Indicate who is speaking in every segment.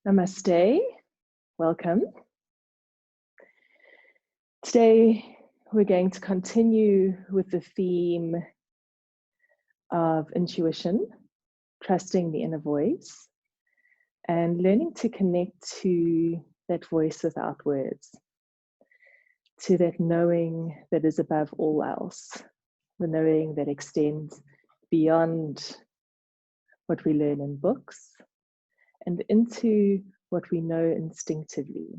Speaker 1: Namaste, welcome. Today we're going to continue with the theme of intuition, trusting the inner voice, and learning to connect to that voice without words, to that knowing that is above all else, the knowing that extends beyond what we learn in books and into what we know instinctively,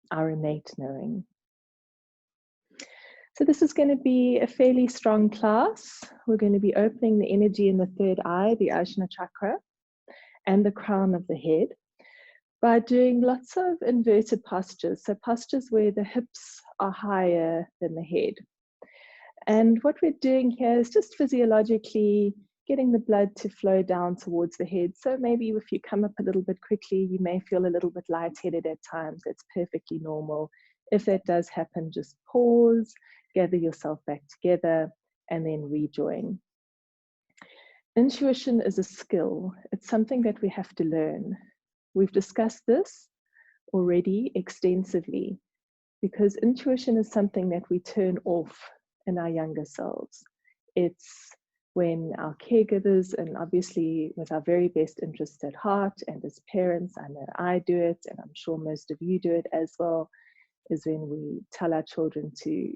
Speaker 1: our innate knowing. So this is going to be a fairly strong class. We're going to be opening the energy in the third eye, the Ajna chakra, and the crown of the head by doing lots of inverted postures. So postures where the hips are higher than the head. And what we're doing here is just physiologically getting the blood to flow down towards the head. So maybe if you come up a little bit quickly, you may feel a little bit lightheaded at times. That's perfectly normal. If that does happen, just pause, gather yourself back together, and then rejoin. Intuition is a skill. It's something that we have to learn. We've discussed this already extensively because intuition is something that we turn off in our younger selves. It's when our caregivers, and obviously with our very best interests at heart, and as parents, I know I do it, and I'm sure most of you do it as well, is when we tell our children to,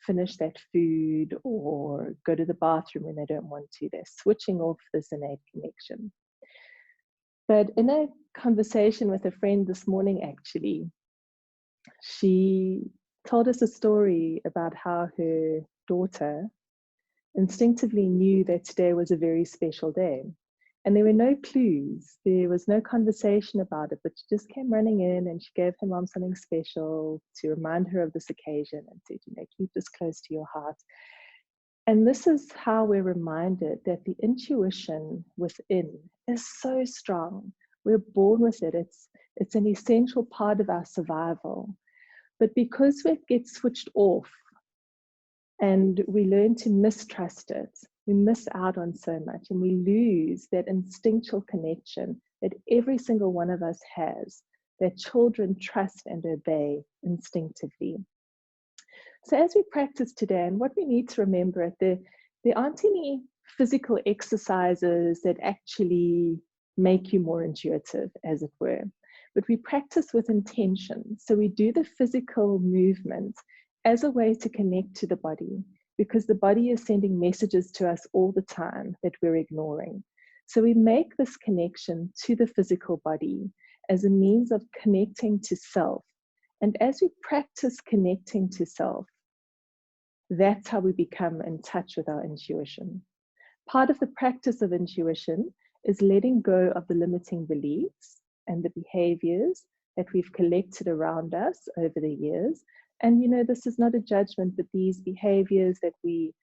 Speaker 1: finish that food or go to the bathroom when they don't want to. They're switching off this innate connection. But in a conversation with a friend this morning, actually, she told us a story about how her daughter instinctively knew that today was a very special day. And there were no clues, there was no conversation about it, but she just came running in and she gave her mom something special to remind her of this occasion and said, keep this close to your heart. And this is how we're reminded that the intuition within is so strong. We're born with it. It's an essential part of our survival. But because we get switched off and we learn to mistrust it, we miss out on so much and we lose that instinctual connection that every single one of us has, that children trust and obey instinctively. So as we practice today, and what we need to remember, there aren't any physical exercises that actually make you more intuitive, as it were. But we practice with intention. So we do the physical movement as a way to connect to the body, because the body is sending messages to us all the time that we're ignoring. So we make this connection to the physical body as a means of connecting to self. And as we practice connecting to self, that's how we become in touch with our intuition. Part of the practice of intuition is letting go of the limiting beliefs and the behaviors that we've collected around us over the years. And this is not a judgment, but these behaviors that we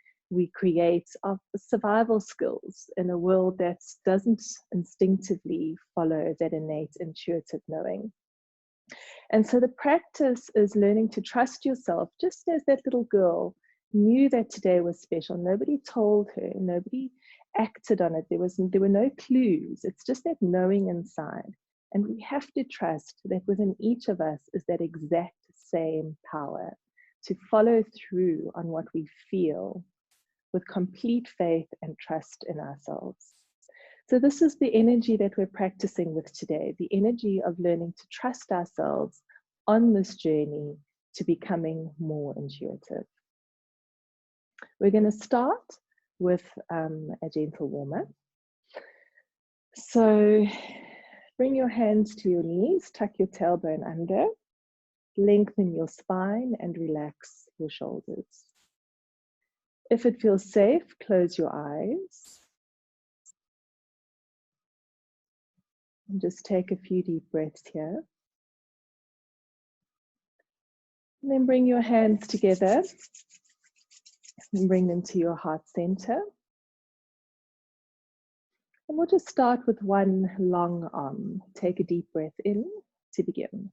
Speaker 1: create are survival skills in a world that doesn't instinctively follow that innate intuitive knowing. And so the practice is learning to trust yourself, just as that little girl knew that today was special. Nobody told her, nobody acted on it. There were no clues. It's just that knowing inside. And we have to trust that within each of us is that exact same power to follow through on what we feel with complete faith and trust in ourselves. So this is the energy that we're practicing with today, the energy of learning to trust ourselves on this journey to becoming more intuitive. We're going to start with a gentle warm-up. So bring your hands to your knees, tuck your tailbone under, lengthen your spine and relax your shoulders. If it feels safe, close your eyes. And just take a few deep breaths here. And then bring your hands together and bring them to your heart center. And we'll just start with one long arm. Take a deep breath in to begin.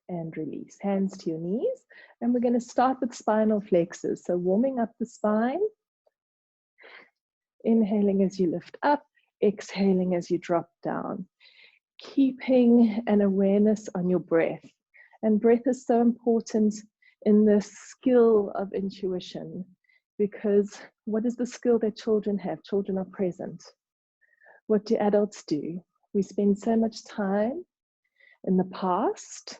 Speaker 1: and release. Hands to your knees. And we're going to start with spinal flexors. So warming up the spine. Inhaling as you lift up, exhaling as you drop down. Keeping an awareness on your breath. And breath is so important in this skill of intuition, because what is the skill that children have? Children are present. What do adults do? We spend so much time in the past,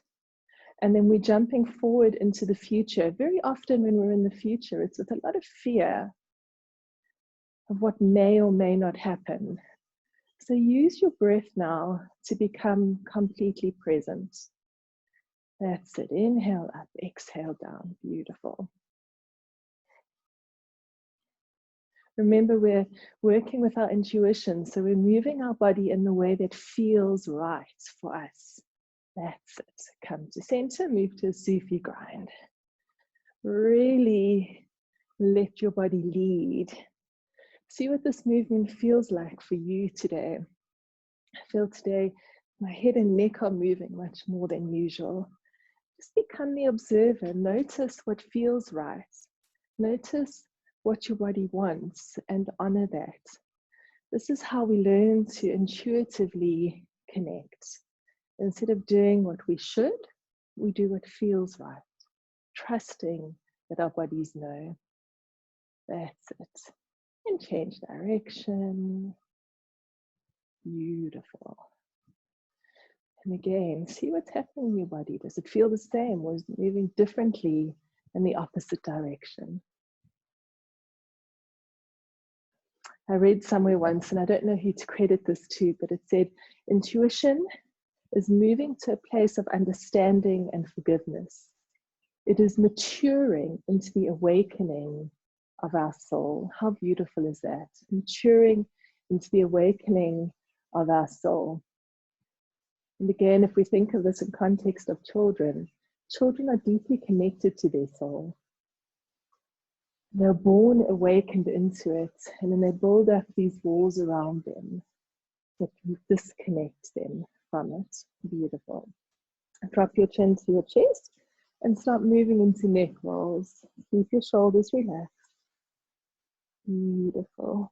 Speaker 1: and then we're jumping forward into the future. Very often when we're in the future, it's with a lot of fear of what may or may not happen. So use your breath now to become completely present. That's it. Inhale up, exhale down. Beautiful. Remember, we're working with our intuition, so we're moving our body in the way that feels right for us. That's it. Come to center, move to a Sufi grind. Really let your body lead. See what this movement feels like for you today. I feel today my head and neck are moving much more than usual. Just become the observer. Notice what feels right. Notice what your body wants and honor that. This is how we learn to intuitively connect. Instead of doing what we should, we do what feels right, trusting that our bodies know. That's it. And change direction. Beautiful. And again, see what's happening in your body. Does it feel the same, or is it moving differently in the opposite direction? I read somewhere once, and I don't know who to credit this to, but it said, intuition is moving to a place of understanding and forgiveness. It is maturing into the awakening of our soul. How beautiful is that? Maturing into the awakening of our soul. And again, if we think of this in context of children, children are deeply connected to their soul. They're born awakened into it, and then they build up these walls around them that can disconnect them from it. Beautiful. Drop your chin to your chest and start moving into neck rolls. Keep your shoulders relaxed. Beautiful.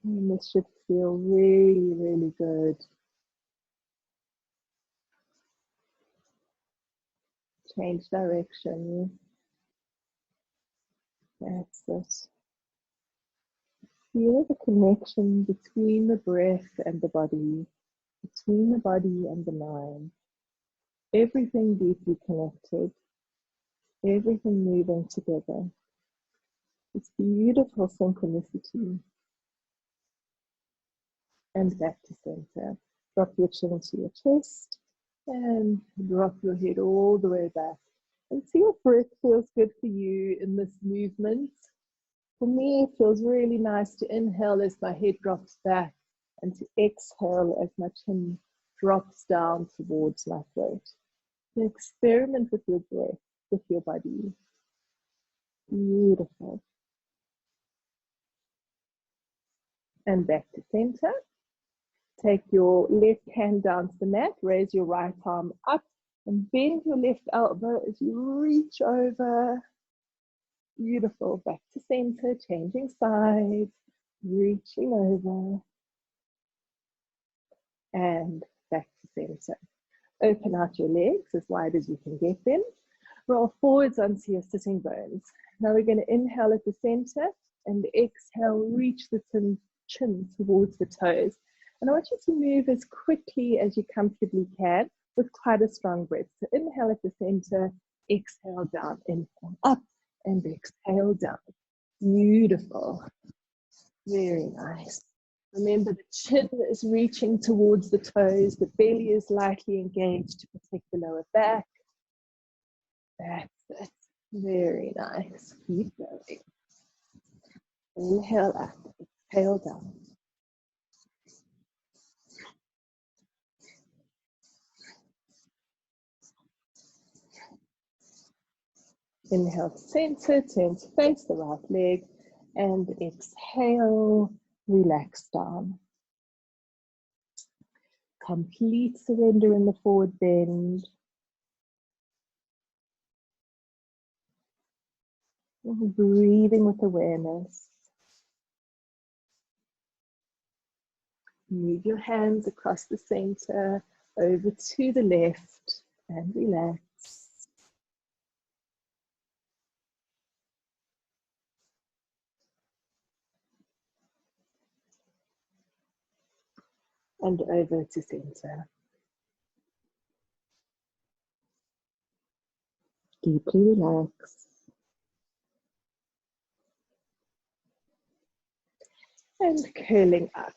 Speaker 1: And this should feel really, really good. Change direction. That's it. Feel the connection between the breath and the body, between the body and the mind. Everything deeply connected, everything moving together. It's beautiful synchronicity. And back to center. Drop your chin to your chest and drop your head all the way back. And see what breath feels good for you in this movement. For me, it feels really nice to inhale as my head drops back and to exhale as my chin drops down towards my throat. So experiment with your breath, with your body. Beautiful. And back to center. Take your left hand down to the mat, raise your right arm up, and bend your left elbow as you reach over. Beautiful. Back to center, changing sides, reaching over, and back to center. Open out your legs as wide as you can get them. Roll forwards onto your sitting bones. Now we're going to inhale at the center and exhale, reach the chin towards the toes. And I want you to move as quickly as you comfortably can with quite a strong breath. So inhale at the center, exhale down, inhale up and exhale down. Beautiful. Very nice. Remember, the chin is reaching towards the toes, the belly is lightly engaged to protect the lower back. That's it. Very nice. Keep going. Inhale up, exhale down. Inhale to center, turn to face the right leg, and exhale, relax down. Complete surrender in the forward bend. Breathing with awareness. Move your hands across the center, over to the left, and relax. And over to center. Deeply relax. And curling up.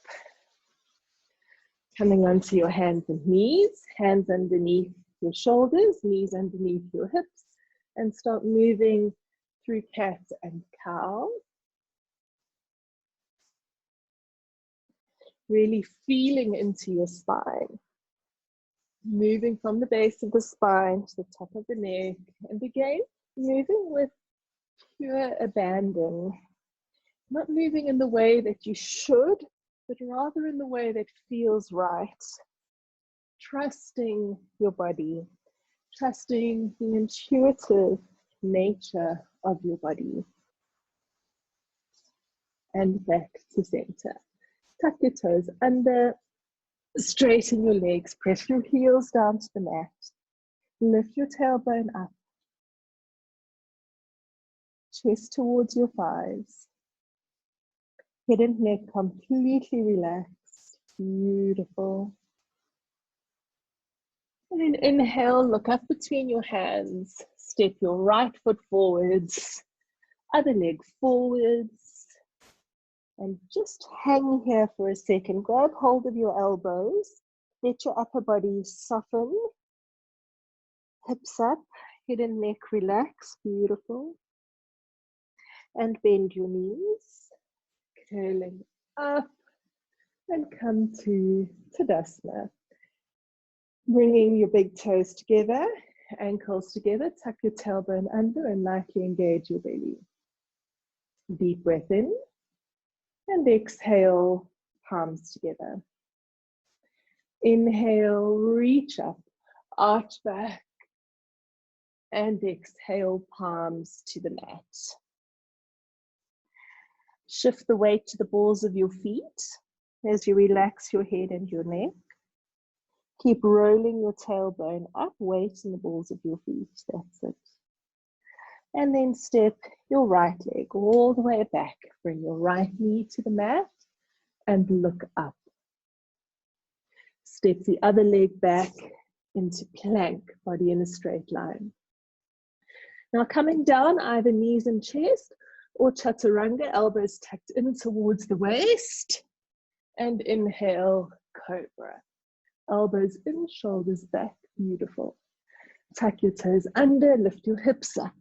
Speaker 1: Coming onto your hands and knees, hands underneath your shoulders, knees underneath your hips, and start moving through cat and cow. Really feeling into your spine. Moving from the base of the spine to the top of the neck, and again, moving with pure abandon. Not moving in the way that you should, but rather in the way that feels right. Trusting your body, trusting the intuitive nature of your body. And back to center. Tuck your toes under, straighten your legs, press your heels down to the mat. Lift your tailbone up. Chest towards your thighs. Head and neck completely relaxed. Beautiful. And then inhale, look up between your hands. Step your right foot forwards, other leg forwards. And just hang here for a second. Grab hold of your elbows. Let your upper body soften. Hips up, head and neck relax. Beautiful. And bend your knees. Curling up and come to Tadasana. Bringing your big toes together, ankles together, tuck your tailbone under and lightly engage your belly. Deep breath in and exhale, palms together. Inhale, reach up, arch back, and exhale, palms to the mat. Shift the weight to the balls of your feet as you relax your head and your neck. Keep rolling your tailbone up, weight in the balls of your feet. That's it. And then step your right leg all the way back. Bring your right knee to the mat and look up. Step the other leg back into plank, body in a straight line. Now coming down, either knees and chest, or chaturanga, elbows tucked in towards the waist. And inhale, cobra. Elbows in, shoulders back. Beautiful. Tuck your toes under, lift your hips up.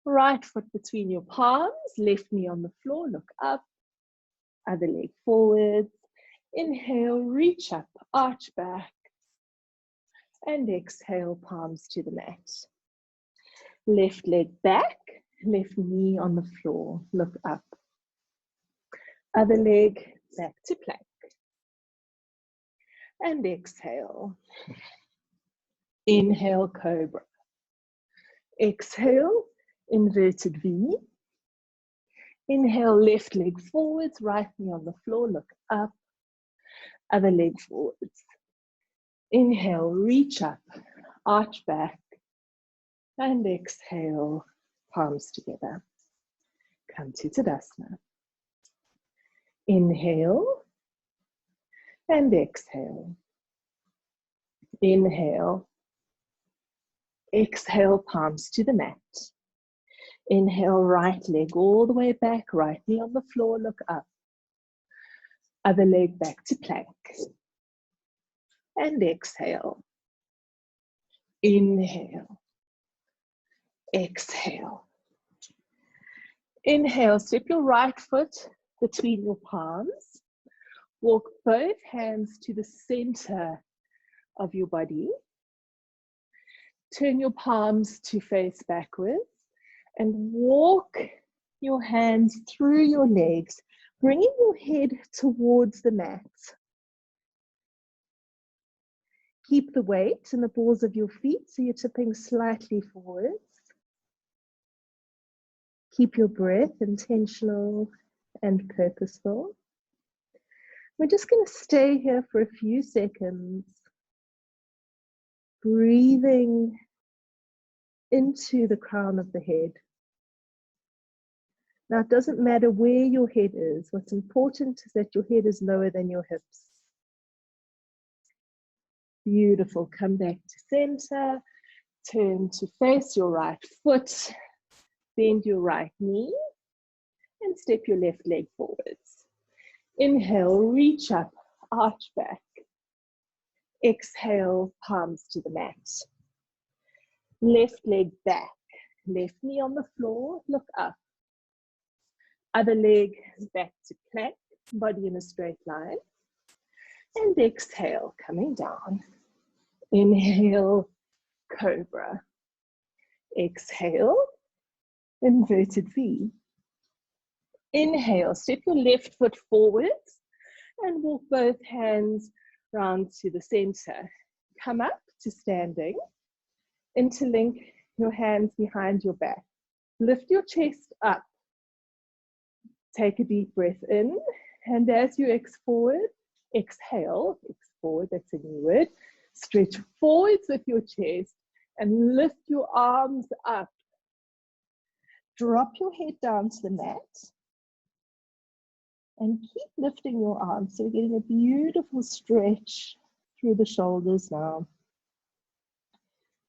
Speaker 1: Right foot between your palms, left knee on the floor, look up. Other leg forwards. Inhale, reach up, arch back. And exhale, palms to the mat. Left leg back. Left knee on the floor, look up. Other leg back to plank. And exhale. Inhale, cobra. Exhale, inverted V. Inhale, left leg forwards, right knee on the floor, look up. Other leg forwards. Inhale, reach up, arch back. And exhale, palms together. Come to Tadasana. Inhale and exhale. Inhale. Exhale, palms to the mat. Inhale, right leg all the way back, right knee on the floor, look up. Other leg back to plank. And exhale. Inhale. Exhale. Inhale, step your right foot between your palms. Walk both hands to the center of your body. Turn your palms to face backwards and walk your hands through your legs, bringing your head towards the mat. Keep the weight in the balls of your feet, so you're tipping slightly forwards. Keep your breath intentional and purposeful. We're just going to stay here for a few seconds, breathing into the crown of the head. Now, it doesn't matter where your head is. What's important is that your head is lower than your hips. Beautiful. Come back to center. Turn to face your right foot. Bend your right knee and step your left leg forwards. Inhale, reach up, arch back. Exhale, palms to the mat. Left leg back, left knee on the floor, look up. Other leg back to plank, body in a straight line. And exhale, coming down. Inhale, cobra. Exhale, inverted V. Inhale, step your left foot forwards and walk both hands round to the center. Come up to standing. Interlink your hands behind your back. Lift your chest up. Take a deep breath in, and as you exhale, that's a new word. Stretch forwards with your chest and lift your arms up. Drop your head down to the mat and keep lifting your arms. So you're getting a beautiful stretch through the shoulders now.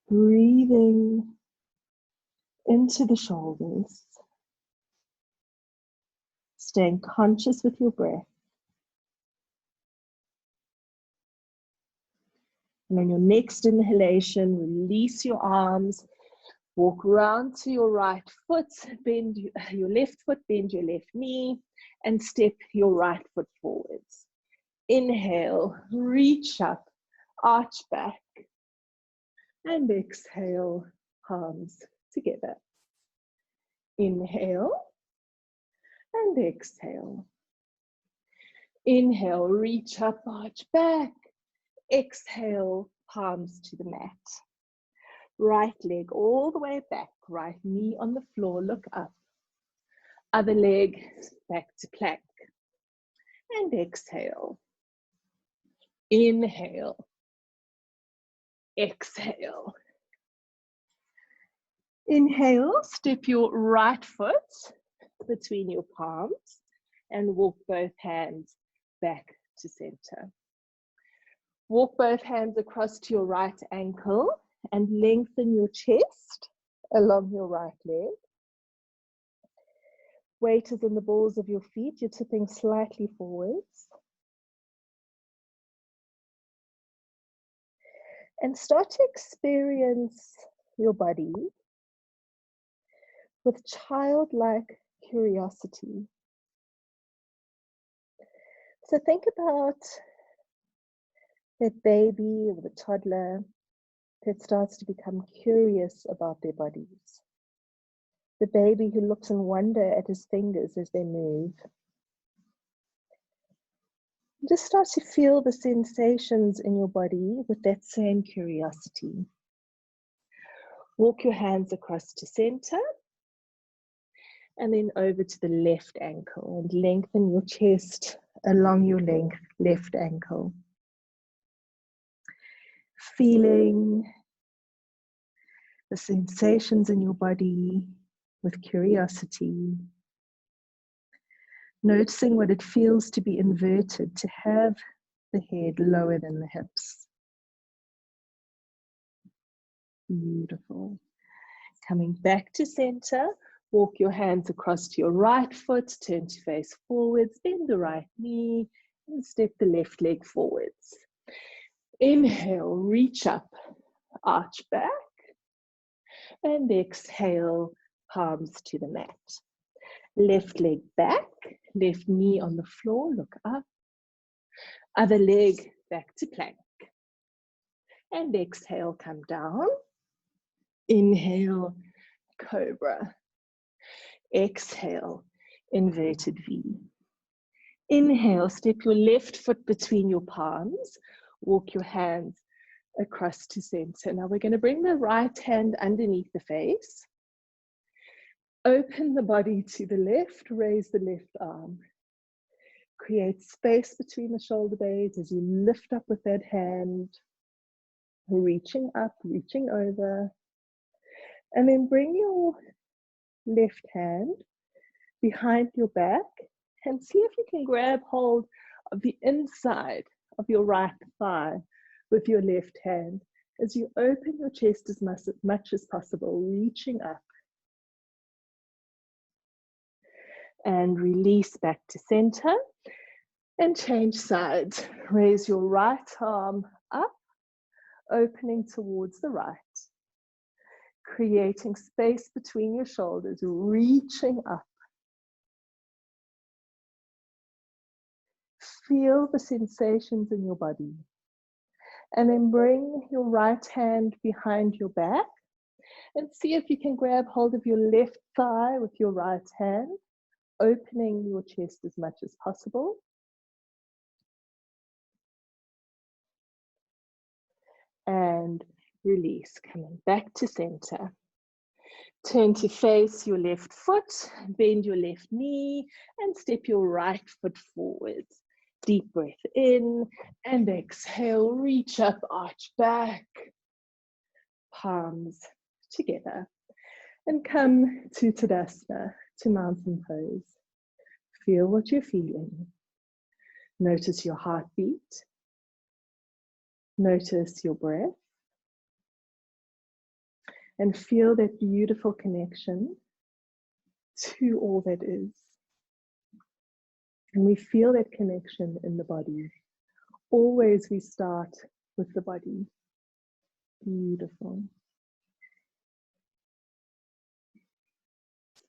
Speaker 1: Breathing into the shoulders. Staying conscious with your breath. And on your next inhalation, release your arms. Walk around to your right foot, bend your left foot, bend your left knee, and step your right foot forwards. Inhale, reach up, arch back, and exhale, palms together. Inhale, and exhale. Inhale, reach up, arch back. Exhale, palms to the mat. Right leg all the way back, right knee on the floor, look up. Other leg back to plank. And exhale. Inhale. Exhale. Inhale, step your right foot between your palms and walk both hands back to center. Walk both hands across to your right ankle and lengthen your chest along your right leg. Weight is in the balls of your feet. You're tipping slightly forwards. And start to experience your body with childlike curiosity. So think about that baby or the toddler that starts to become curious about their bodies. The baby who looks in wonder at his fingers as they move. Just start to feel the sensations in your body with that same curiosity. Walk your hands across to center and then over to the left ankle and lengthen your chest along your left ankle. Feeling the sensations in your body with curiosity. Noticing what it feels to be inverted, to have the head lower than the hips. Beautiful. Coming back to center, walk your hands across to your right foot, turn to face forwards, bend the right knee, and step the left leg forwards. Inhale, reach up, arch back, and exhale, palms to the mat. Left leg back, left knee on the floor, look up. Other leg back to plank. And exhale, come down. Inhale, cobra. Exhale, inverted V. Inhale, step your left foot between your palms. Walk your hands across to center. Now we're going to bring the right hand underneath the face. Open the body to the left, raise the left arm. Create space between the shoulder blades as you lift up with that hand, reaching up, reaching over. And then bring your left hand behind your back and see if you can grab hold of the inside of your right thigh with your left hand as you open your chest as much as possible, reaching up. And release back to center and change sides. Raise your right arm up, opening towards the right, creating space between your shoulders, reaching up. Feel the sensations in your body. And then bring your right hand behind your back and see if you can grab hold of your left thigh with your right hand, opening your chest as much as possible. And release, coming back to center. Turn to face your left foot, bend your left knee, and step your right foot forward. Deep breath in and exhale, reach up, arch back, palms together. And come to Tadasana, to mountain pose. Feel what you're feeling. Notice your heartbeat. Notice your breath. And feel that beautiful connection to all that is. And we feel that connection in the body. Always we start with the body. Beautiful.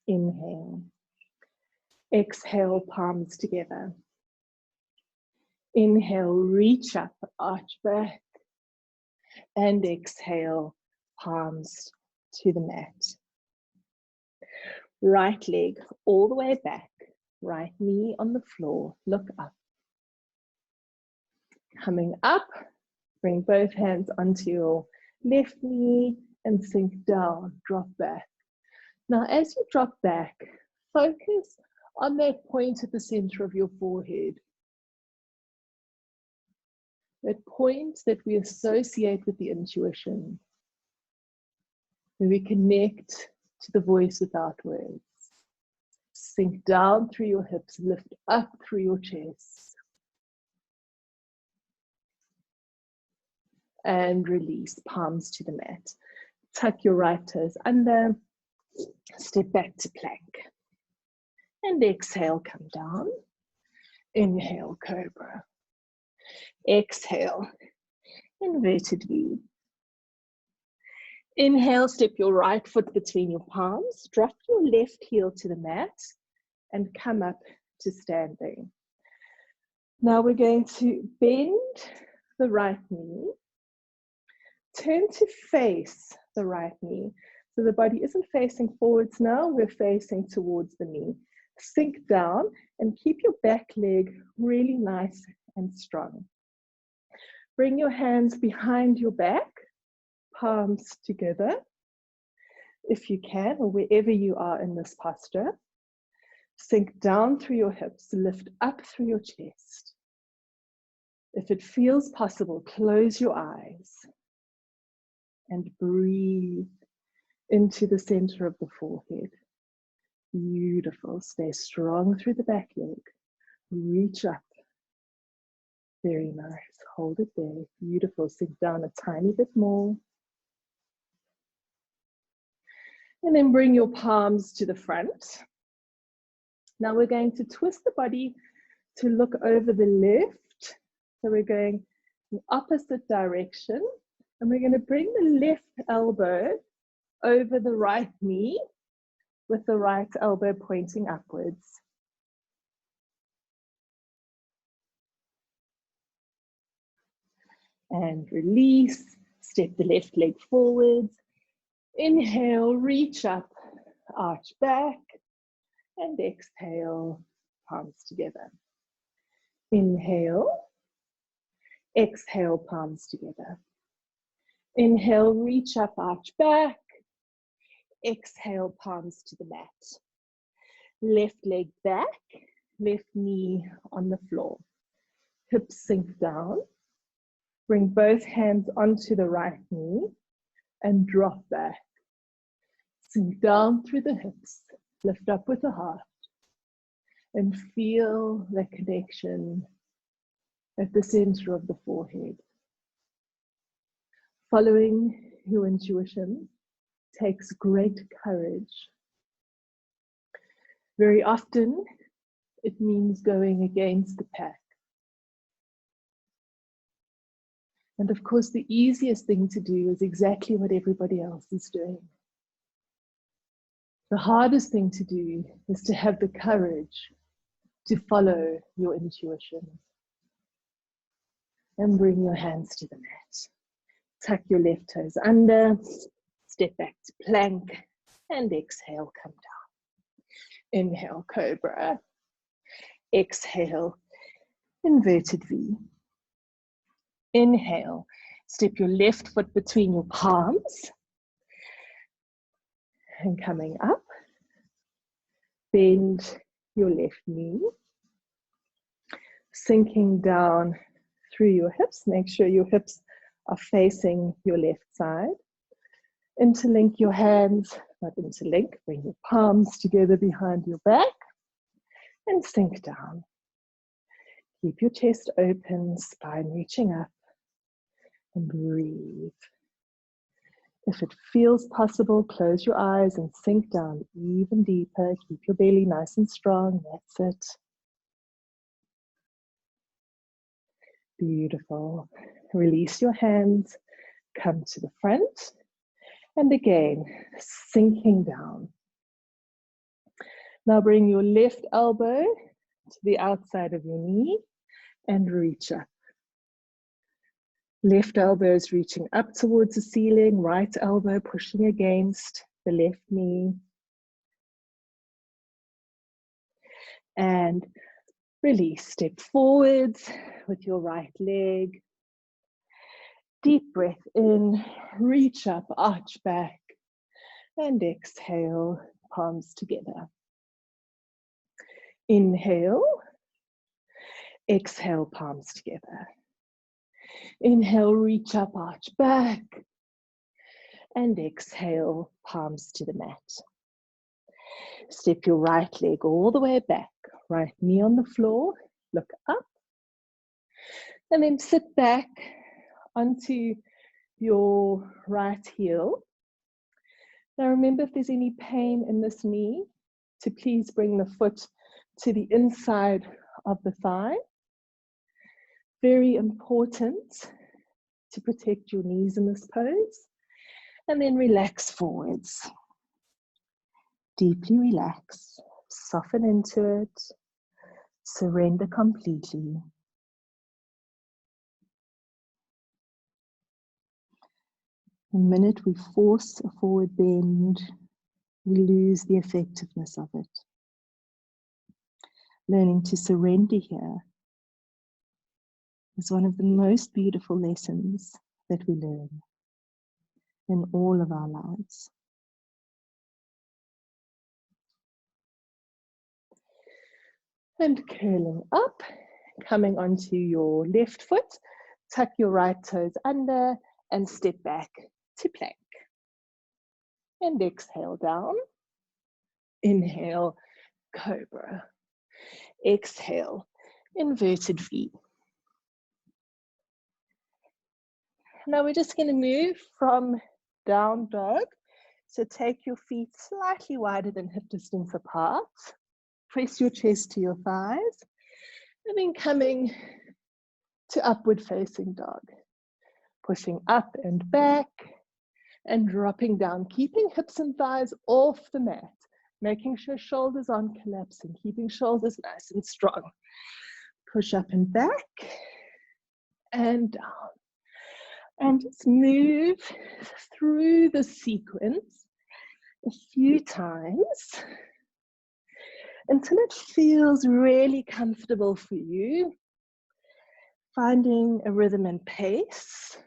Speaker 1: Inhale. Exhale, palms together. Inhale, reach up, arch back. And exhale, palms to the mat. Right leg all the way back. Right knee on the floor. Look up. Coming up, bring both hands onto your left knee and sink down, drop back. Now, as you drop back, focus on that point at the center of your forehead. That point that we associate with the intuition, where we connect to the voice without words. Sink down through your hips, lift up through your chest. And release, palms to the mat. Tuck your right toes under, step back to plank. And exhale, come down. Inhale, cobra. Exhale, inverted V. Inhale, step your right foot between your palms, drop your left heel to the mat, and come up to standing. Now we're going to bend the right knee, turn to face the right knee. So the body isn't facing forwards now, we're facing towards the knee. Sink down and keep your back leg really nice and strong. Bring your hands behind your back, palms together, if you can, or wherever you are in this posture. Sink down through your hips, lift up through your chest. If it feels possible, close your eyes and breathe into the center of the forehead. Beautiful. Stay strong through the back leg. Reach up. Very nice. Hold it there. Beautiful. Sink down a tiny bit more. And then bring your palms to the front. Now we're going to twist the body to look over the left. So we're going the opposite direction. And we're going to bring the left elbow over the right knee with the right elbow pointing upwards. And release. Step the left leg forwards. Inhale, reach up, arch back. And exhale, palms together. Inhale, exhale, palms together. Inhale, reach up, arch back. Exhale, palms to the mat. Left leg back, left knee on the floor. Hips sink down. Bring both hands onto the right knee and drop back. Sink down through the hips. Lift up with the heart. And feel the connection at the center of the forehead. Following your intuition takes great courage. Very often, it means going against the pack. And of course, the easiest thing to do is exactly what everybody else is doing. The hardest thing to do is to have the courage to follow your intuition. And bring your hands to the mat. Tuck your left toes under, step back to plank, and exhale, come down. Inhale, cobra. Exhale, inverted V. Inhale, step your left foot between your palms. And coming up, bend your left knee. Sinking down through your hips. Make sure your hips are facing your left side. Interlink your hands, not interlink, bring your palms together behind your back and sink down. Keep your chest open, spine reaching up, and breathe. If it feels possible, close your eyes and sink down even deeper. Keep your belly nice and strong, that's it. Beautiful. Release your hands, come to the front, and again, sinking down. Now bring your left elbow to the outside of your knee and reach up. Left elbow is reaching up towards the ceiling, right elbow pushing against the left knee. And release, step forwards with your right leg. Deep breath in, reach up, arch back, and exhale, palms together. Inhale, exhale, palms together. Inhale, reach up, arch back, and exhale, palms to the mat. Step your right leg all the way back, right knee on the floor, look up, and then sit back onto your right heel. Now remember, if there's any pain in this knee, to please bring the foot to the inside of the thigh. Very important to protect your knees in this pose. And then relax forwards. Deeply relax, soften into it, surrender completely. The minute we force a forward bend, we lose the effectiveness of it. Learning to surrender here is one of the most beautiful lessons that we learn in all of our lives. And curling up, coming onto your left foot, tuck your right toes under and step back to plank. And exhale down. Inhale, cobra. Exhale, inverted V. Now we're just going to move from down dog. So take your feet slightly wider than hip distance apart. Press your chest to your thighs. And then coming to upward facing dog. Pushing up and back and dropping down. Keeping hips and thighs off the mat. Making sure shoulders aren't collapsing. Keeping shoulders nice and strong. Push up and back. And down. And just move through the sequence a few times until it feels really comfortable for you. Finding a rhythm and pace.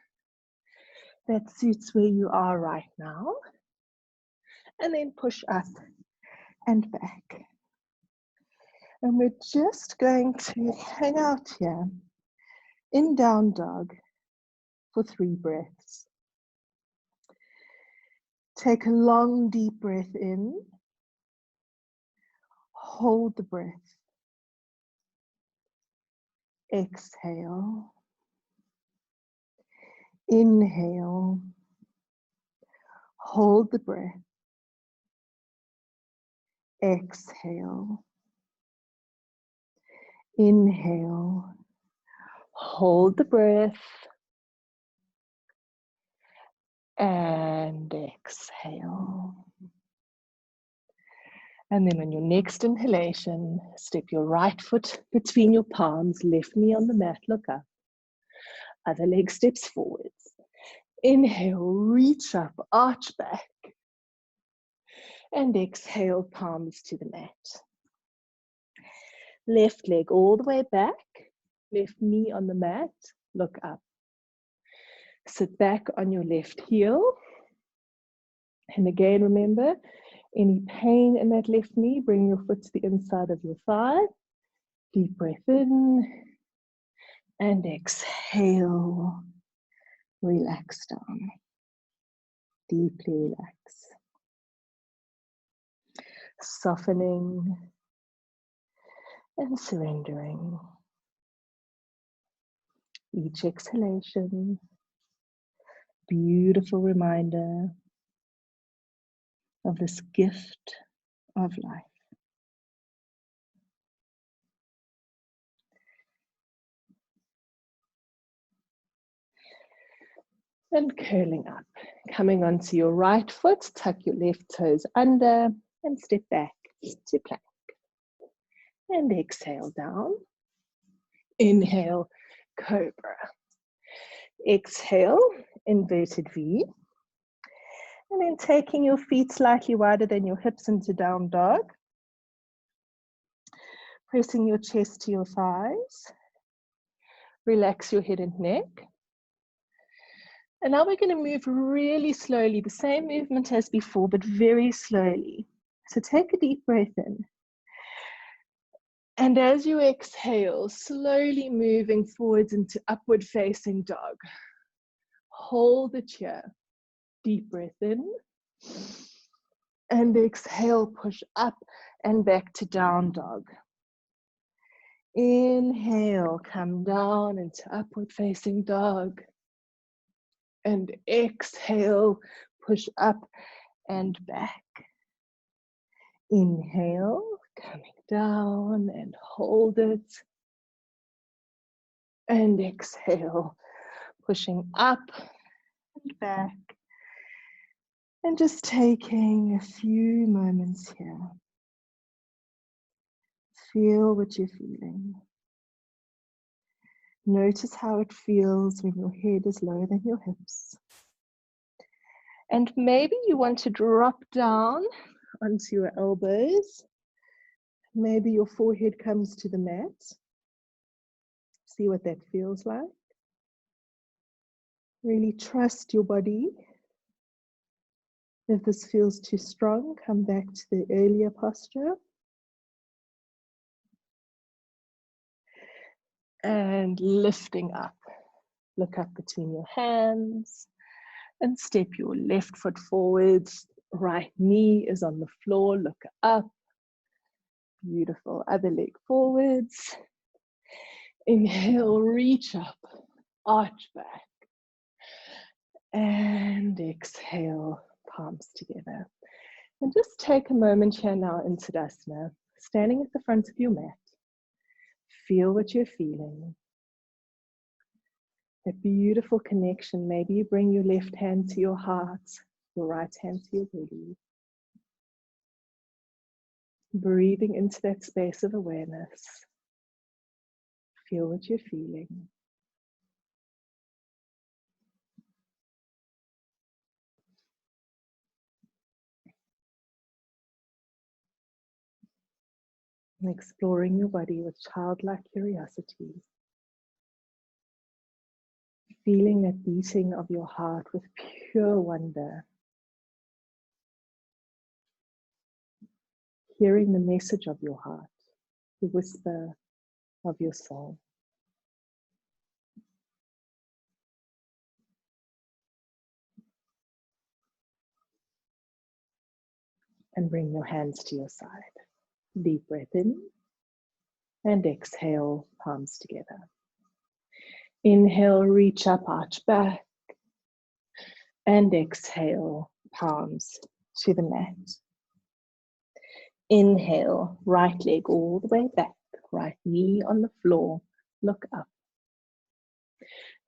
Speaker 1: that suits where you are right now. And then push up and back. And we're just going to hang out here in down dog for 3 breaths. Take a long, deep breath in. Hold the breath. Exhale. Inhale. Hold the breath. Exhale. Inhale. Hold the breath. And exhale. And then on your next inhalation, step your right foot between your palms, left knee on the mat, look up. Other leg steps forwards. Inhale, reach up, arch back. And exhale, palms to the mat. Left leg all the way back, left knee on the mat, look up. Sit back on your left heel. And again, remember, any pain in that left knee, bring your foot to the inside of your thigh. Deep breath in and exhale. Relax down. Deeply relax. Softening and surrendering. Each exhalation, beautiful reminder of this gift of life. And curling up, coming onto your right foot, tuck your left toes under and step back to plank. And exhale down. Inhale, cobra. Exhale, inverted V. And then taking your feet slightly wider than your hips into down dog. Pressing your chest to your thighs. Relax your head and neck. And now we're going to move really slowly, the same movement as before, but very slowly. So take a deep breath in. And as you exhale, slowly moving forwards into upward facing dog. Hold it here. Deep breath in. And exhale, push up and back to down dog. Inhale, come down into upward facing dog. And exhale, push up and back. Inhale, coming down and hold it. And exhale, pushing up and back. And just taking a few moments here. Feel what you're feeling. Notice how it feels when your head is lower than your hips. And maybe you want to drop down onto your elbows. Maybe your forehead comes to the mat. See what that feels like. Really trust your body. If this feels too strong, come back to the earlier posture. And lifting up. Look up between your hands and step your left foot forwards. Right knee is on the floor. Look up. Beautiful. Other leg forwards. Inhale, reach up. Arch back. And exhale, palms together. And just take a moment here now in Tadasana, standing at the front of your mat. Feel what you're feeling. That beautiful connection. Maybe you bring your left hand to your heart, your right hand to your belly. Breathing into that space of awareness. Feel what you're feeling. And exploring your body with childlike curiosity. feeling that beating of your heart with pure wonder. Hearing the message of your heart, the whisper of your soul. And bring your hands to your side. Deep breath in and exhale, palms together. Inhale, reach up, arch back. And exhale, palms to the mat. Inhale, right leg all the way back, right knee on the floor, look up.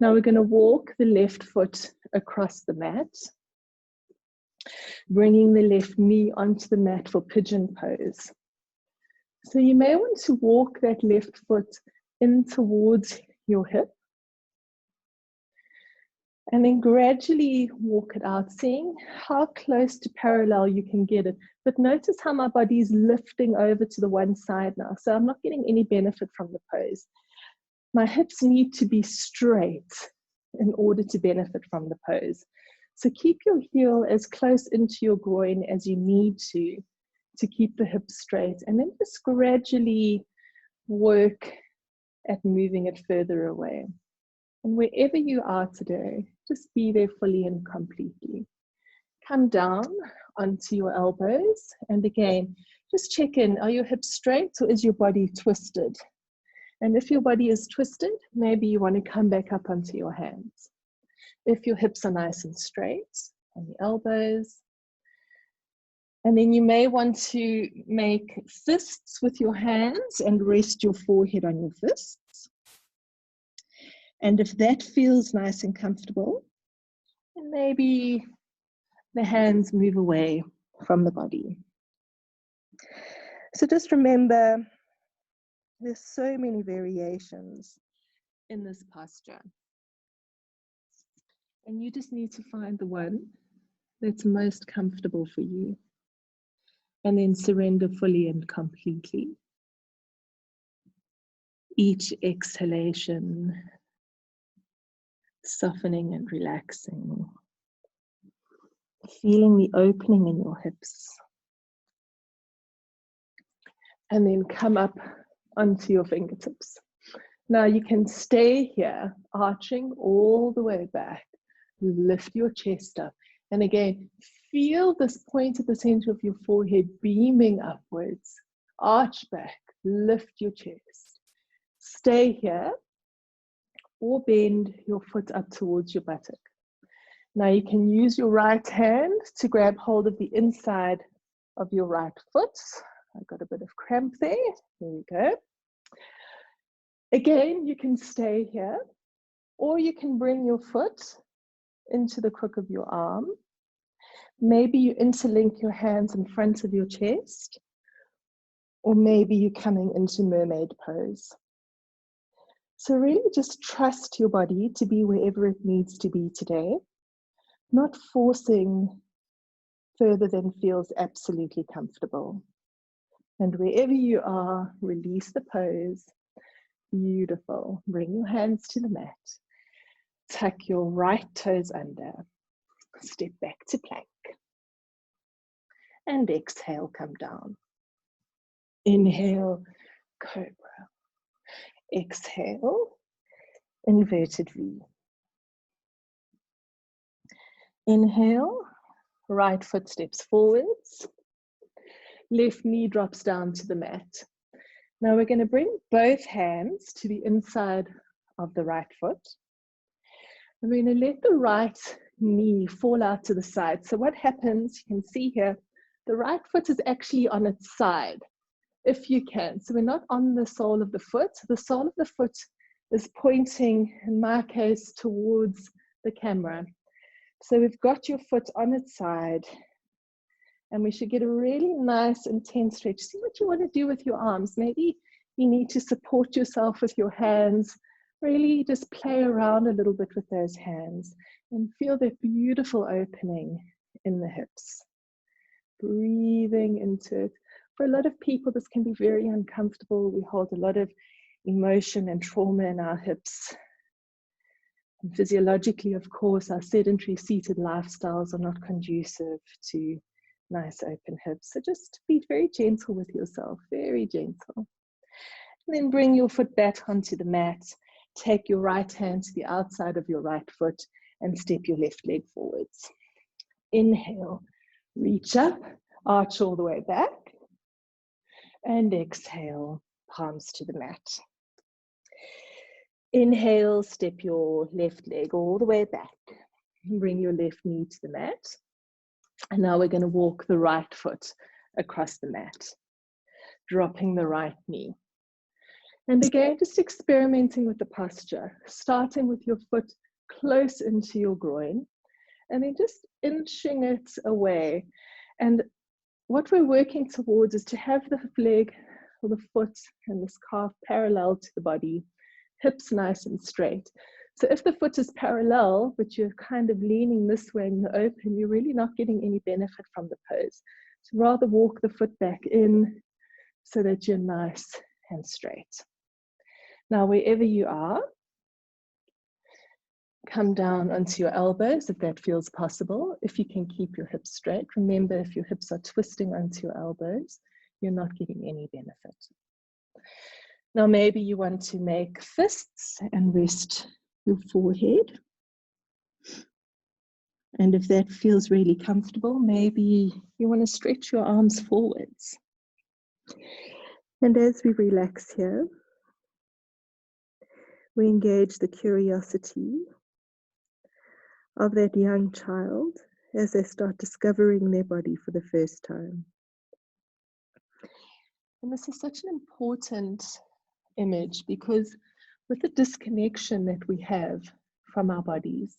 Speaker 1: Now we're going to walk the left foot across the mat, bringing the left knee onto the mat for pigeon pose. So you may want to walk that left foot in towards your hip, and then gradually walk it out, seeing how close to parallel you can get it. But notice how my body is lifting over to the one side now. So I'm not getting any benefit from the pose. My hips need to be straight in order to benefit from the pose. So keep your heel as close into your groin as you need to keep the hips straight. And then just gradually work at moving it further away. And wherever you are today, just be there fully and completely. Come down onto your elbows. And again, just check in. Are your hips straight or is your body twisted? And if your body is twisted, maybe you want to come back up onto your hands. If your hips are nice and straight on the elbows. And then you may want to make fists with your hands and rest your forehead on your fists. And if that feels nice and comfortable, then maybe the hands move away from the body. So just remember, there's so many variations in this posture. And you just need to find the one that's most comfortable for you. And then surrender fully and completely. Each exhalation, softening and relaxing. Feeling the opening in your hips. And then come up onto your fingertips. Now you can stay here, arching all the way back. Lift your chest up. And again, feel this point at the center of your forehead beaming upwards. Arch back, lift your chest. Stay here or bend your foot up towards your buttock. Now you can use your right hand to grab hold of the inside of your right foot. I've got a bit of cramp there. There we go. Again, you can stay here, or you can bring your foot into the crook of your arm. Maybe you interlink your hands in front of your chest, or maybe you're coming into mermaid pose. So really just trust your body to be wherever it needs to be today, not forcing further than feels absolutely comfortable. And wherever you are, release the pose. Beautiful. Bring your hands to the mat. Tuck your right toes under. Step back to plank. And exhale, come down. Inhale, cobra. Exhale, inverted V. Inhale, right foot steps forwards. Left knee drops down to the mat. Now we're going to bring both hands to the inside of the right foot. And we're going to let the right knee fall out to the side. So what happens, you can see here, the right foot is actually on its side, if you can. So we're not on the sole of the foot. The sole of the foot is pointing, in my case, towards the camera. So we've got your foot on its side, and we should get a really nice, intense stretch. See what you want to do with your arms. Maybe you need to support yourself with your hands. Really just play around a little bit with those hands and feel that beautiful opening in the hips. Breathing into it. For a lot of people, this can be very uncomfortable. We hold a lot of emotion and trauma in our hips. And physiologically, of course, our sedentary seated lifestyles are not conducive to nice open hips. So just be very gentle with yourself, very gentle. And then bring your foot back onto the mat. Take your right hand to the outside of your right foot and step your left leg forwards. Inhale, reach up, arch all the way back. And exhale, palms to the mat. Inhale, step your left leg all the way back. Bring your left knee to the mat. And now we're going to walk the right foot across the mat, dropping the right knee. And again, just experimenting with the posture, starting with your foot close into your groin, and then just inching it away. And what we're working towards is to have the leg or the foot and this calf parallel to the body, hips nice and straight. So if the foot is parallel, but you're kind of leaning this way and you're open, you're really not getting any benefit from the pose. So rather walk the foot back in so that you're nice and straight. Now, wherever you are, come down onto your elbows if that feels possible. If you can keep your hips straight, remember if your hips are twisting onto your elbows, you're not getting any benefit. Now, maybe you want to make fists and rest your forehead. And if that feels really comfortable, maybe you want to stretch your arms forwards. And as we relax here, we engage the curiosity of that young child as they start discovering their body for the first time. And this is such an important image because with the disconnection that we have from our bodies,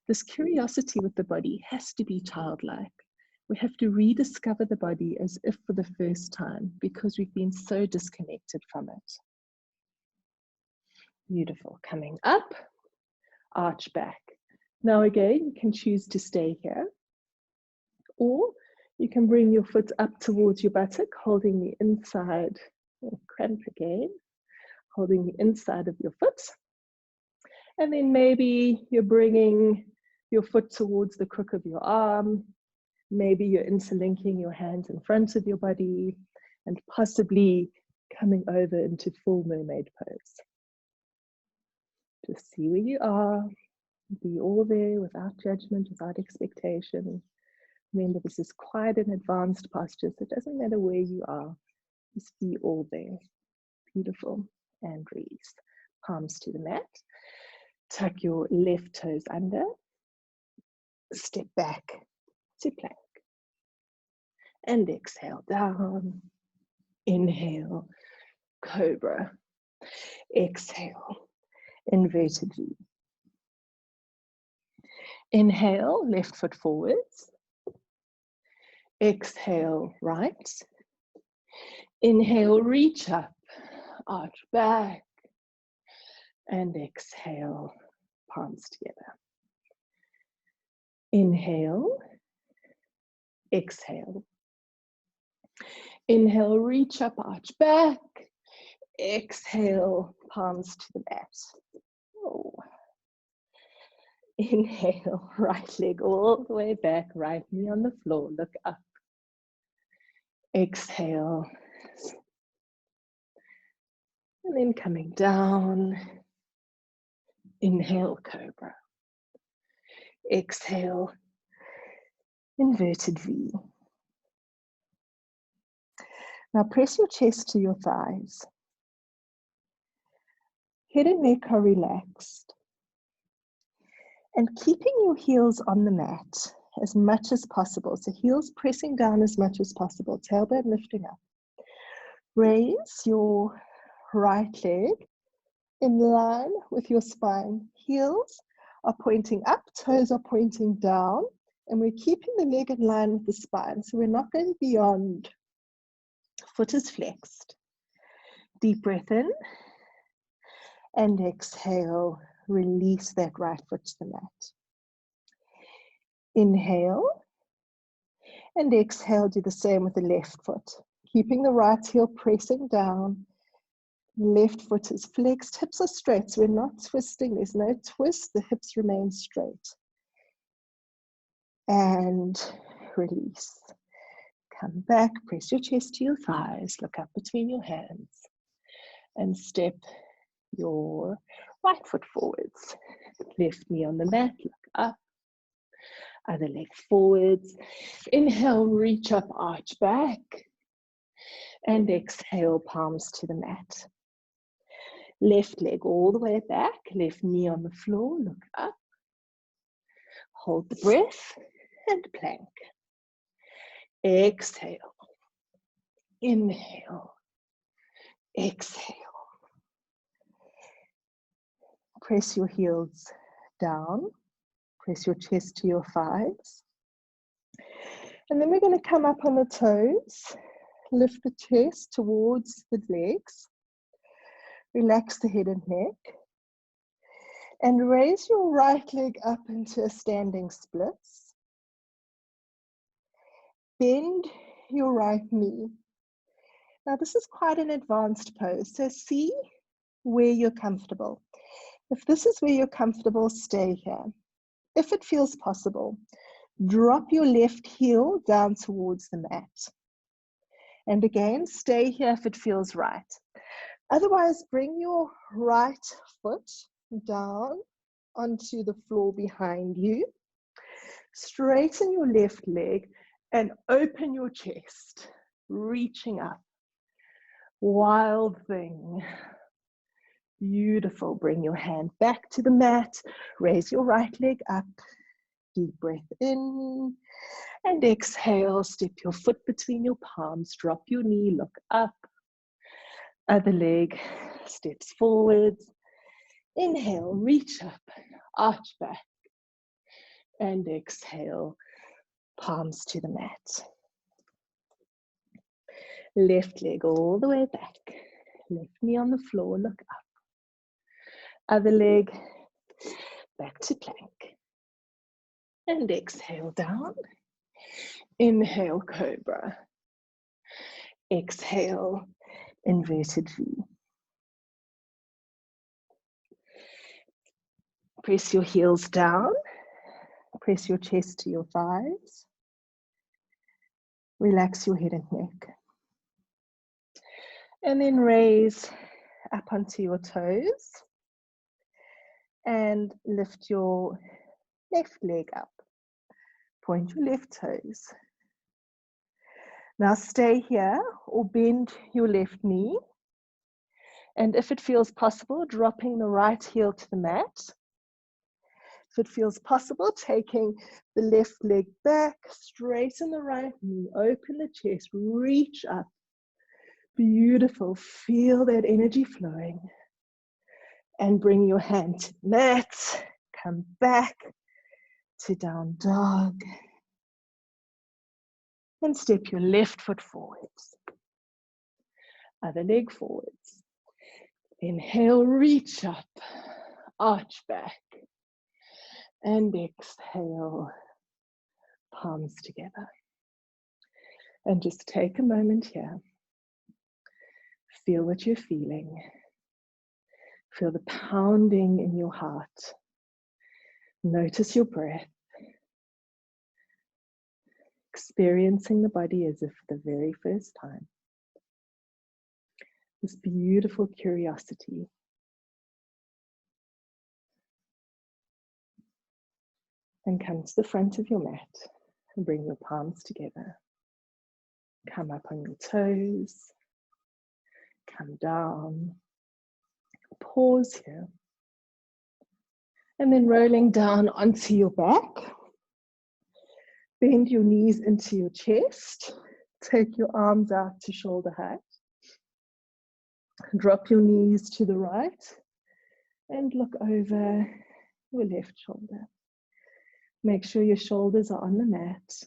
Speaker 1: this curiosity with the body has to be childlike. We have to rediscover the body as if for the first time because we've been so disconnected from it. Beautiful. Coming up, arch back. Now again, you can choose to stay here, or you can bring your foot up towards your buttock, holding the inside, cramp again, holding the inside of your foot. And then maybe you're bringing your foot towards the crook of your arm. Maybe you're interlinking your hands in front of your body and possibly coming over into full mermaid pose. Just see where you are. Be all there without judgment, without expectation. Remember, this is quite an advanced posture, so it doesn't matter where you are. Just be all there. Beautiful. And release. Palms to the mat. Tuck your left toes under. Step back to plank. And exhale down. Inhale, cobra. Exhale, inverted V. Inhale, left foot forwards. Exhale, right. Inhale, reach up, arch back. And exhale, palms together. Inhale, exhale. Inhale, reach up, arch back. Exhale, palms to the mat. Oh. Inhale, right leg all the way back, right knee on the floor, look up. Exhale. And then coming down. Inhale, cobra. Exhale, inverted V. Now press your chest to your thighs. Head and neck are relaxed. And keeping your heels on the mat as much as possible. So heels pressing down as much as possible. Tailbone lifting up. Raise your right leg in line with your spine. Heels are pointing up, toes are pointing down. And we're keeping the leg in line with the spine. So we're not going beyond. Foot is flexed. Deep breath in. And exhale. Release that right foot to the mat. Inhale and exhale. Do the same with the left foot. Keeping the right heel pressing down. Left foot is flexed, hips are straight, so we're not twisting, there's no twist, the hips remain straight. And release. Come back, press your chest to your thighs, look up between your hands, and step your right foot forwards. Left knee on the mat, look up. Other leg forwards. Inhale, reach up, arch back. And exhale, palms to the mat. Left leg all the way back, left knee on the floor, look up. Hold the breath and plank. Exhale. Inhale. Exhale. Press your heels down. Press your chest to your thighs. And then we're going to come up on the toes. Lift the chest towards the legs. Relax the head and neck. And raise your right leg up into a standing splits. Bend your right knee. Now this is quite an advanced pose, so see where you're comfortable. If this is where you're comfortable, stay here. If it feels possible, drop your left heel down towards the mat. And again, stay here if it feels right. Otherwise, bring your right foot down onto the floor behind you. Straighten your left leg and open your chest, reaching up. Wild thing. Beautiful. Bring your hand back to the mat. Raise your right leg up. Deep breath in. And exhale. Step your foot between your palms. Drop your knee. Look up. Other leg steps forwards. Inhale. Reach up. Arch back. And exhale. Palms to the mat. Left leg all the way back. Left knee on the floor. Look up. Other leg, back to plank. And exhale down. Inhale, cobra. Exhale, inverted V. Press your heels down. Press your chest to your thighs. Relax your head and neck. And then raise up onto your toes. And lift your left leg up. Point your left toes. Now stay here or bend your left knee. And if it feels possible, dropping the right heel to the mat. If it feels possible, taking the left leg back, straighten the right knee, open the chest, reach up. Beautiful. Feel that energy flowing. And bring your hand to the mat. Come back to down dog. And step your left foot forwards. Other leg forwards. Inhale, reach up. Arch back. And exhale. Palms together. And just take a moment here. Feel what you're feeling. Feel the pounding in your heart. Notice your breath. Experiencing the body as if for the very first time. This beautiful curiosity. And come to the front of your mat and bring your palms together. Come up on your toes. Come down. Pause here. And then rolling down onto your back. Bend your knees into your chest. Take your arms out to shoulder height. Drop your knees to the right. And look over your left shoulder. Make sure your shoulders are on the mat.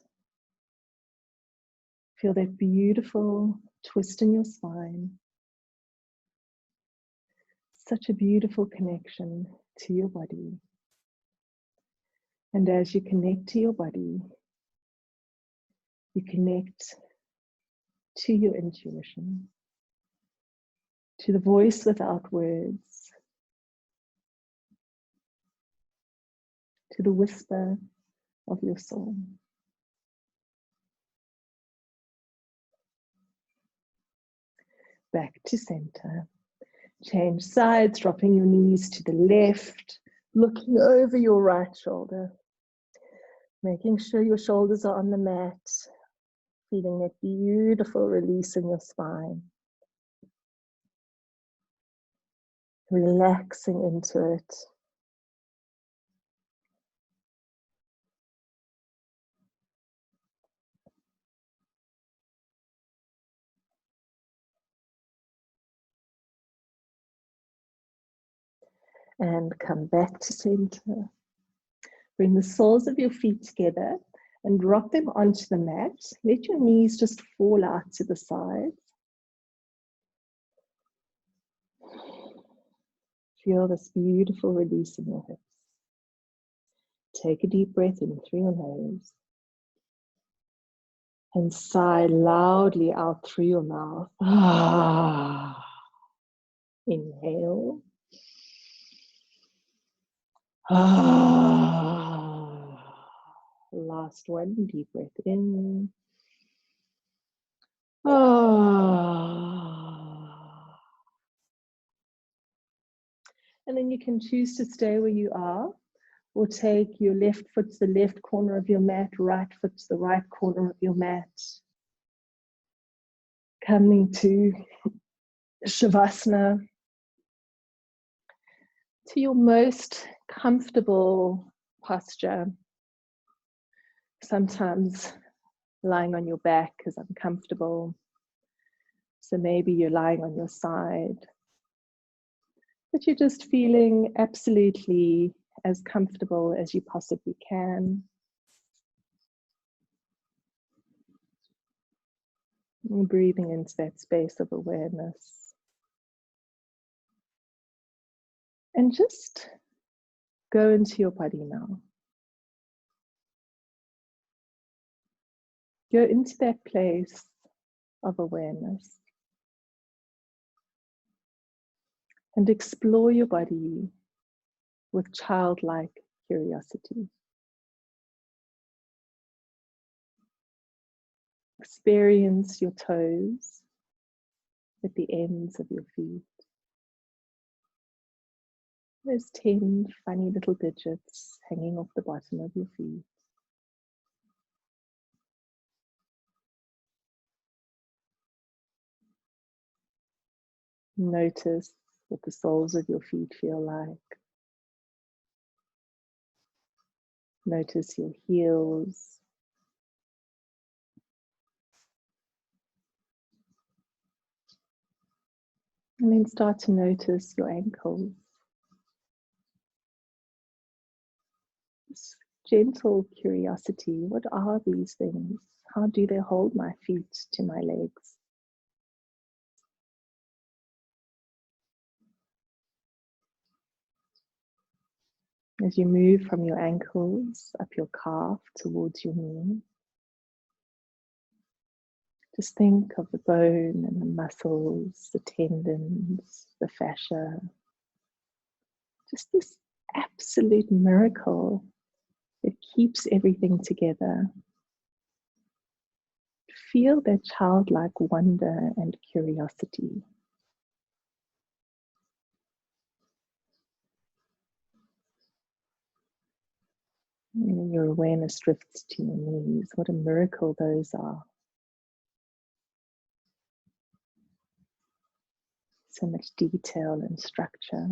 Speaker 1: Feel that beautiful twist in your spine. Such a beautiful connection to your body. And as you connect to your body, you connect to your intuition. to the voice without words, to the whisper of your soul. Back to center. Change sides, dropping your knees to the left, looking over your right shoulder, making sure your shoulders are on the mat, feeling that beautiful release in your spine. Relaxing into it. And come back to center. Bring the soles of your feet together and drop them onto the mat. Let your knees just fall out to the sides. Feel this beautiful release in your hips. Take a deep breath in through your nose. And sigh loudly out through your mouth. Inhale. Last one, deep breath in. And then you can choose to stay where you are, or take your left foot to the left corner of your mat, right foot to the right corner of your mat. Coming to Shavasana, to your most comfortable posture. Sometimes lying on your back is uncomfortable, so maybe you're lying on your side, but you're just feeling absolutely as comfortable as you possibly can. And breathing into that space of awareness. And just go into your body now. Go into that place of awareness. And explore your body with childlike curiosity. Experience your toes at the ends of your feet. There's 10 funny little digits hanging off the bottom of your feet. Notice what the soles of your feet feel like. Notice your heels. And then start to notice your ankles. This gentle curiosity. What are these things? How do they hold my feet to my legs? As you move from your ankles up your calf towards your knee, just think of the bone and the muscles, the tendons, the fascia. Just this absolute miracle that keeps everything together. Feel that childlike wonder and curiosity. And your awareness drifts to your knees. What a miracle those are. So much detail and structure.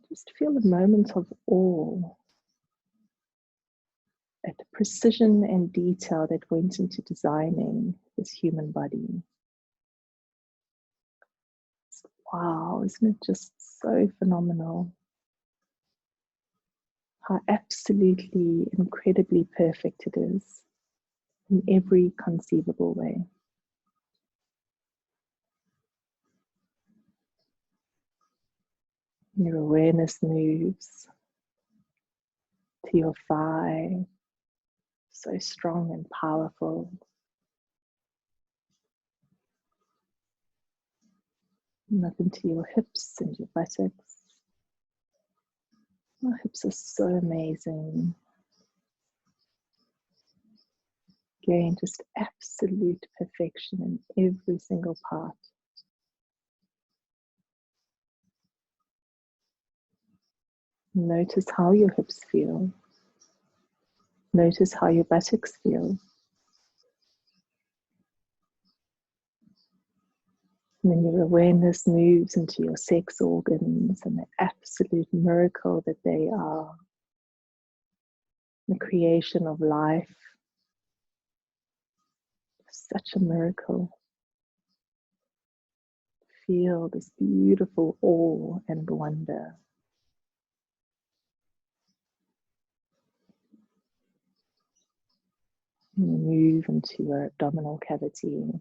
Speaker 1: Just feel a moment of awe at the precision and detail that went into designing this human body. Wow, isn't it just so phenomenal? How absolutely, incredibly perfect it is in every conceivable way. Your awareness moves to your thigh, so strong and powerful. And up into your hips and your buttocks. Our hips are so amazing. Again, just absolute perfection in every single part. Notice how your hips feel. Notice how your buttocks feel. And then your awareness moves into your sex organs and the absolute miracle that they are. The creation of life. Such a miracle. Feel this beautiful awe and wonder. And move into your abdominal cavity.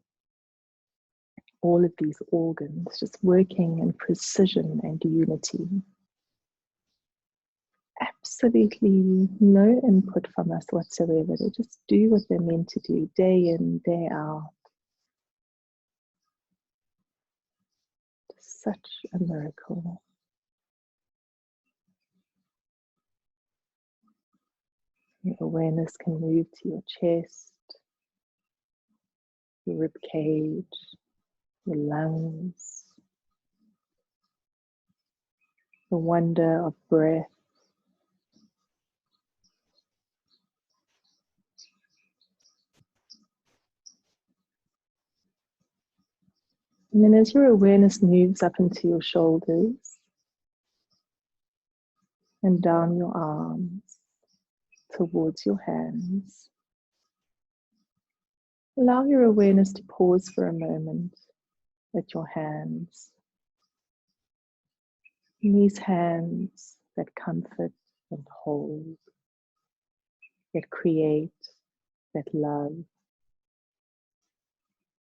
Speaker 1: All of these organs just working in precision and unity. Absolutely no input from us whatsoever. They just do what they're meant to do, day in, day out. Such a miracle. Your awareness can move to your chest, your rib cage, your lungs, the wonder of breath. And then as your awareness moves up into your shoulders and down your arms towards your hands, allow your awareness to pause for a moment at your hands. And these hands that comfort and hold, that create, that love,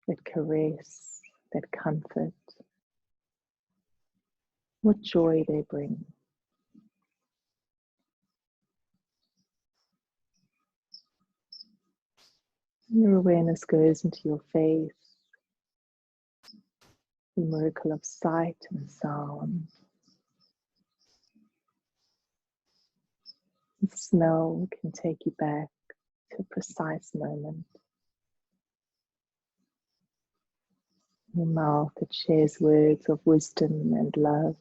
Speaker 1: that caress, that comfort. What joy they bring. Your awareness goes into your face, the miracle of sight and sound. The smell can take you back to a precise moment. Your mouth that shares words of wisdom and love.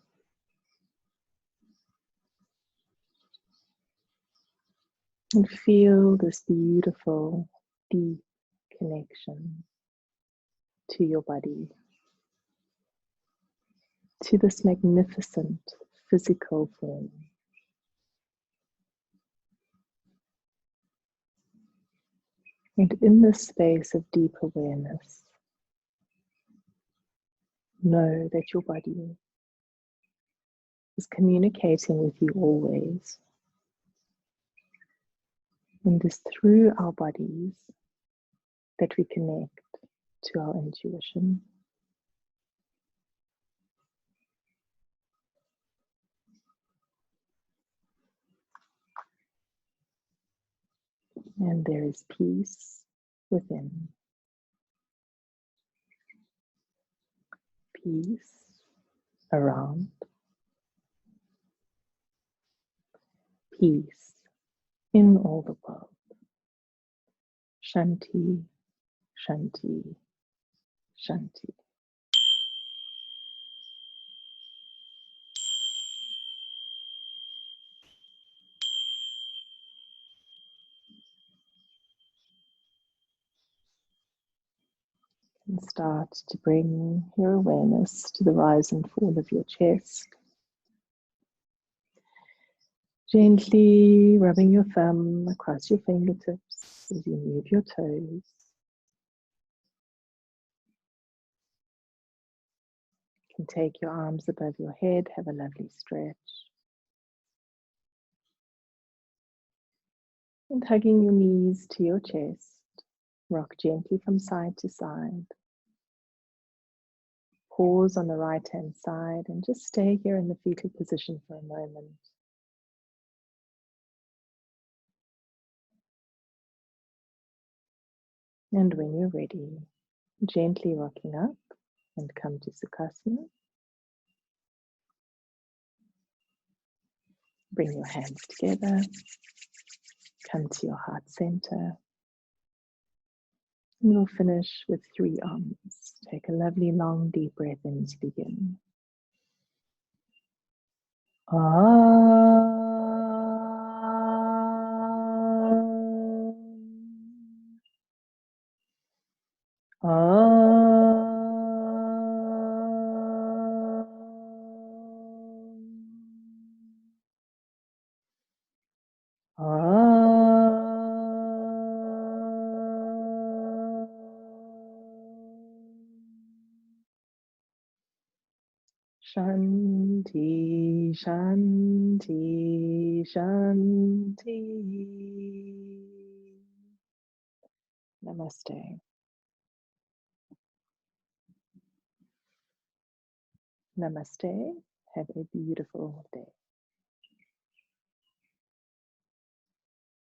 Speaker 1: And feel this beautiful, deep connection to your body, to this magnificent physical form. And in this space of deep awareness, know that your body is communicating with you always. And it's through our bodies that we connect to our intuition. And there is peace within. Peace around. Peace in all the world. Shanti, Shanti, Shanti. And start to bring your awareness to the rise and fall of your chest. Gently rubbing your thumb across your fingertips as you move your toes. You can take your arms above your head, have a lovely stretch. And hugging your knees to your chest, rock gently from side to side. Pause on the right-hand side and just stay here in the fetal position for a moment. And when you're ready, gently rocking up and come to Sukhasana. Bring your hands together. Come to your heart center. And we'll finish with 3 arms. Take a lovely long deep breath in to begin. Shanti, Shanti, Shanti. Namaste. Namaste. Have a beautiful day.